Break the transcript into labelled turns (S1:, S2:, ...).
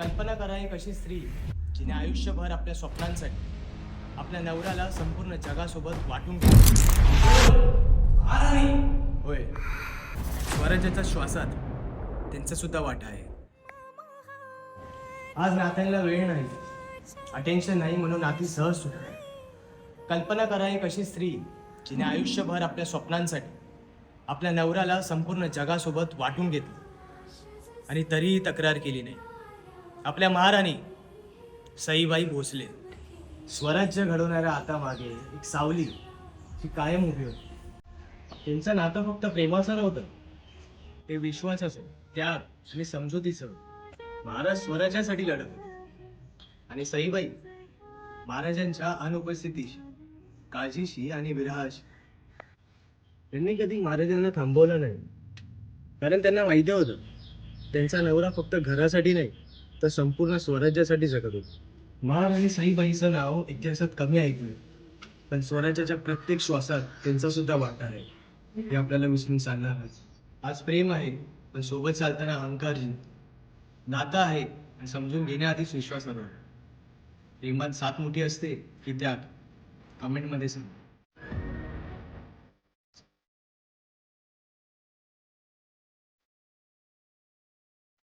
S1: कल्पना करा एक अशी स्त्री जिने आयुष्यभर आपल्या स्वप्नांसाठी आपल्या नवऱ्याला संपूर्ण जगासोबत वाटून घेतलं. होय, स्वराज्याच्या श्वासात त्यांचा सुद्धा वाटा आहे. आज नात्यांना वेळ नाही, अटेन्शन नाही, म्हणून नाती सहज सुटली. कल्पना करा एक अशी स्त्री जिने आयुष्यभर आपल्या स्वप्नांसाठी आपल्या नवऱ्याला संपूर्ण जगासोबत वाटून घेतलं आणि तरीही तक्रार केली नाही. आपल्या महाराणी सईबाई भोसले, स्वराज्य घडवणाऱ्या हातामागे एक सावली जी कायम उभी होती. त्यांचं नातं फक्त प्रेमाचं नव्हतं, ते विश्वासाचं, त्याग आणि समजुतीचं. महाराज स्वराज्यासाठी लढत होते आणि सईबाई महाराजांच्या अनुपस्थितीशी, काळजीशी आणि विरहाशी. त्यांनी कधी महाराजांना थांबवलं नाही, कारण त्यांना माहिती होतं त्यांचा नवरा फक्त घरासाठी नाही तर संपूर्ण स्वराज्यासाठी जगत होता. महाराणी सईबाईचं नाव इतिहासात कमी ऐकलं, पण स्वराज्याच्या प्रत्येक श्वासात त्यांचा सुद्धा वाटा आहे, हे आपल्याला विसरून चालणार नाही. आज प्रेम आहे, पण सोबत चालताना अहंकार नातं आहे आणि समजून घेण्याआधीच विश्वास हवा. प्रेमात सात मोठी असते की त्यात कमेंटमध्ये सांग.